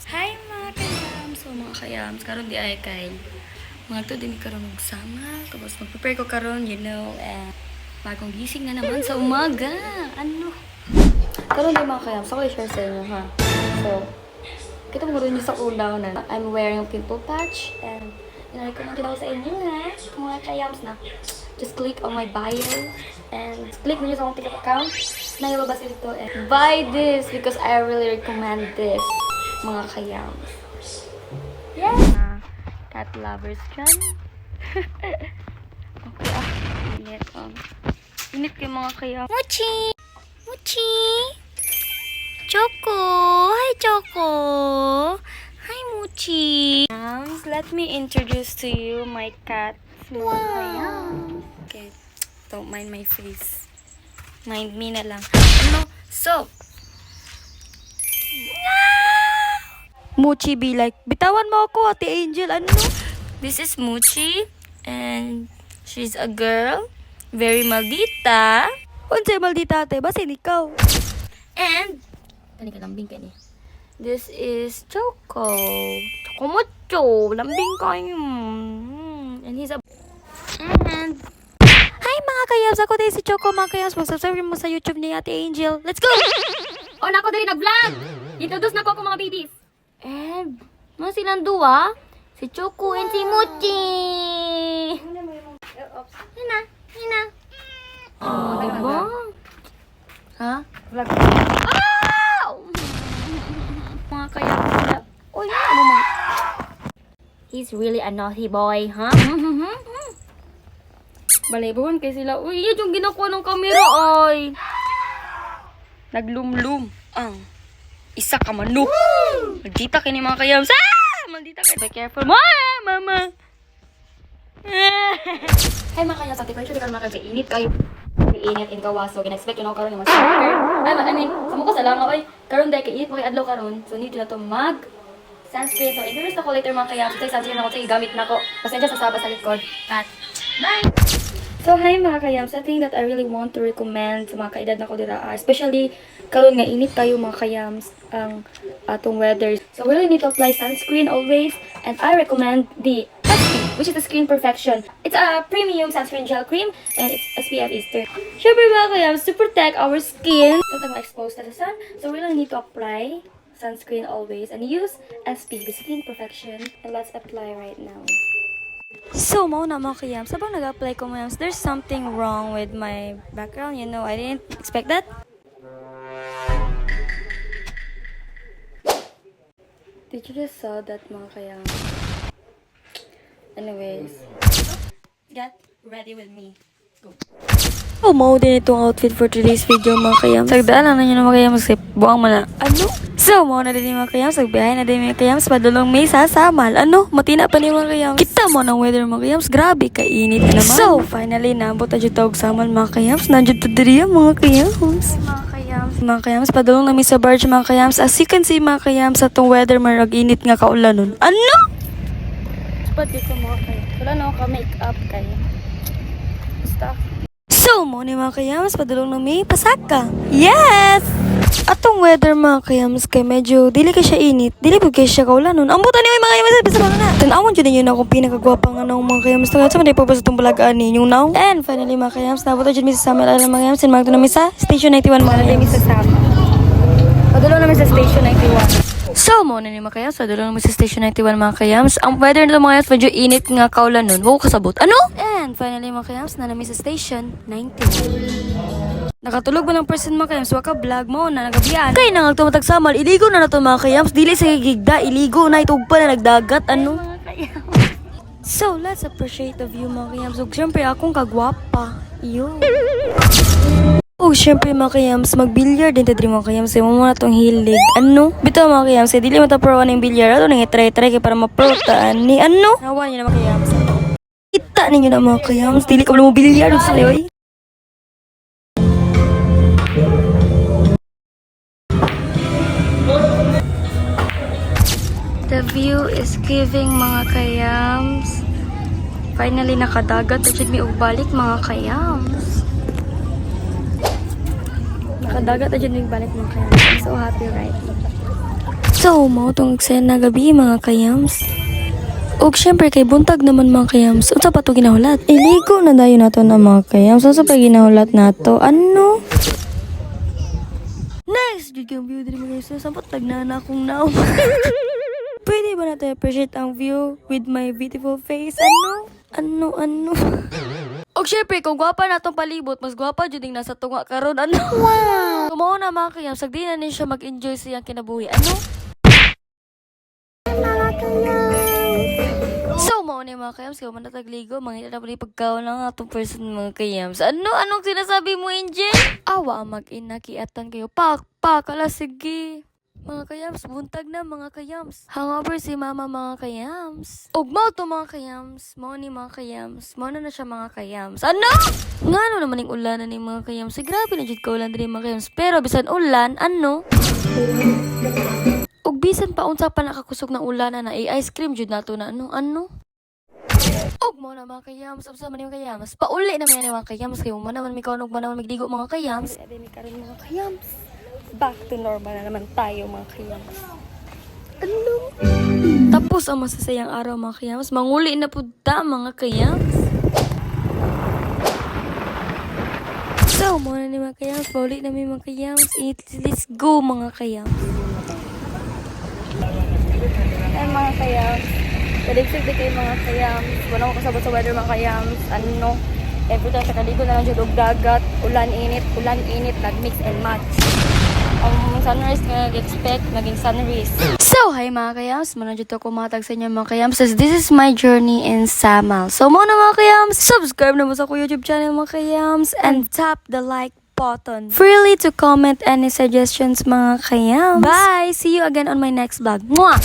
Hi mga kayams! So mga kayams, karon di ay kay mga to din karon magsama. Tapos mag-prepare ko karon, bagong gising na naman sa umaga. Ano? Karon di mga kayams, ako i-share sa inyo ha. So, kita mo rin sa unaw na I'm wearing a pimple patch and in-recommend ko sa inyo ha. Mga kayams na just click on my bio and click nyo sa akong TikTok account na ilabas ito and buy this because I really recommend this mga kayams. Yeah! Cat lovers dyan. Okay, init. Init kayo mga kayams. Mochi! Mochi! Choco! Hi, Choco! Hi, Mochi! Let me introduce to you my cat. Wow! Okay, don't mind my face. Mind me na lang. Ano? So, Mochi be like, bitawan mo ako, Ate Angel, ano? This is Mochi, and she's a girl, very maldita. Unsay maldita, ate? Basin ikaw. And, kani ka lambing ka ni. This is Choco. Choco Mocho, lambing ka yun. And he's a... And... Hi mga kayabs, ako din si Choco mga kayabs. Mag-subscribe mo sa YouTube ni Ate Angel. Let's go! O, nako din nag-vlog! Introduce na ko mga babies. And, mga silang dua, si Choco and si Mochi. Hina, hina. Oh, diba? Ha? Vlog. Ah! Mga kaya sila. Uy, ano mo? He's really a naughty boy, huh? Balaybuhan kay sila. Uy, yun yung ginakuha ng kamera, ay. Naglumlum ang isa ka manok. Maldita kayo ni mga kayams. Ah! Maldita kayo. Be careful mo. Ah, mama. Hi mga kayams. Sa temperature di ka naman kag-init kayo. Init in kawaso. Gina-expect yun ako karoon yung mga super. I mean, sa mukha sa lang ay. Karoon dahil kay-init mo kay adlaw karoon. So need na to mag sunscreen. So i-release na ko later mga kayams. So sunscreen ako. So gamit na ko. Pasensya sa saba sa likod. Cut. Bye! So, hi mga kayams. I think that I really want to recommend sa mga kaedad na ko dira. Especially, karon nga init kayo mga kayams ang atong weather. So, we really need to apply sunscreen always. And I recommend the SPF, which is the Screen Perfection. It's a premium sunscreen gel cream and its SPF is 30. Siyempre mga kayams, to protect our skin. So, tayo exposed to the sun. So, we really need to apply sunscreen always. And use SPF, the Screen Perfection. And let's apply right now. So, mauna mga kayams, sabang nag-apply ko mayams, there's something wrong with my background. You know, I didn't expect that. Did you just saw that mga kayams? Anyways, get ready with me. Go. Oh, mau din itong outfit for today's video mga kayams. Sagdaan lang na nyo na mga kayams, buwang mo na. Ano? So, mau na din mga kayams, sagbiyahin na din mga kayams, padulong may sasamal. Ano? Matina pa ni mga kayams. Kita mo ng weather mga kayams, grabe, kainit naman. So, finally, nabot na dyan tawag samal mga kayams. Nandiyan to diri mga kayams. Mga kayams, padulong namin sa barge mga kayams. As you can see mga kayams, sa itong weather, marag-init nga kaulan nun. Ano? Ba't dito mga kayams? Wala na ako ka-make-up kayo. Basta. So, mo ni mga kayams, padulong na may pasaka. Yes! Atong weather mga kayams, kay medyo dili ka siya init, dili po kay siya kaulan nun. Ang buta ni mga kayams, bisa mga na. Tanawon dyan yun ako pinakagwapang anong mga kayams. Tangat sa mga ipabasa itong balagaan ninyong now. And finally mga kayams, nabuto dyan misa sa mga mga kayams, and magto namin sa Station 91 mga kayams. Padulong namin sa Station 91. So, mo na ni mga kayams, padulong namin sa Station 91 mga kayams. Ang weather nito mga kayams, medyo init nga kaulan nun. Huwag kasabot. Ano? And finally mga kayams, na namin sa Station 91. Nakatulog mo ng person mga kayams, waka vlog mo na nagabian. Kaya nang tumatag samal, iligo na na to mga kayams, dili sa gigda, iligo na itog pa na nagdagat, ano? So, let's appreciate the view mga kayams. So, syempre akong kagwapa. Yo. Oh, syempre mga kayams, mag-billiard din tadri mga kayams, mo muna tong hilig. Ano? Bito mga kayams, dili mo ta pro ng billiard, ato nang itry-try kay para maprotaan ni ano? Nawan niyo na mga kayams. Kita ninyo na mga kayams, dili ka mo billiard sa leoy. The view is giving mga kayams. Finally nakadagat at may ugbalik mga kayams. Nakadagat at may ugbalik mga kayams. I'm so happy right now. So, mao tong eksena gabi mga kayams. Og syempre kay buntag naman mga kayams. Unsa pa to ginahulat? Iligo na dayon nato na mga kayams. Unsa pa ginahulat nato? Ano? Nice! Jud kang view diri mga kayams. Sampot tagnana akong naong. Pwede ba natin appreciate ang view with my beautiful face? Ano? Og syempre, kung gwapa na tong palibot, mas gwapa jud ding nasa tunga karon. Ano? Wow! Kumaw na mga kayam, sagdi na ni siya mag-enjoy sa iyang kinabuhi. Ano? Mga kayam! So, mao ni mga kayams, kaya man natagligo, mangita na pa ni pagkaon lang atong person mga kayams. Anong sinasabi mo, Angel? Awa ang mag-ina, kiatan kayo. Pak, ala sige. Mga kayams, buntag na mga kayams. Hangover si mama mga kayams. Ugmaw to mga kayams. Mao ni mga kayams. Mao na siya mga kayams. Ano? Ngano naman yung ulan ni mga kayams. Grabe na jud ka ulan diri mga kayams. Pero bisan ulan, ano? Ug bisan pa unsa pa nakakusog ng ulan na ice cream jud nato na ano? Og mo na mga kayams, unsa man yung kayams? Pauli na man mga kayams kay mo naman mi kaunog man naman migdigo mga kayams. Ade mi karon mga kayams. Back to normal na naman tayo mga kayams. Ano? Tapos ang masasayang araw mga kayams, manguli na pud ta mga kayams. So, muna ni mga kayams, pauli na mi mga kayams. Let's go mga kayams. Ay mga kayams, kadigsig di kayo mga kayams. Wala ko kasabot sa weather mga kayams. Ano? Every time sa kaligo na lang siya og dagat, ulan init, nag-mix and match. Ang sunrise nga nag-expect, naging sunrise. So, hi mga kayams, manadyo to kumatag sa inyo mga kayams. This is my journey in Samal. So, muna mga kayams, subscribe na mo sa ko YouTube channel mga kayams and tap the like button. Freely to comment any suggestions mga kayams. Bye! See you again on my next vlog. Mwah!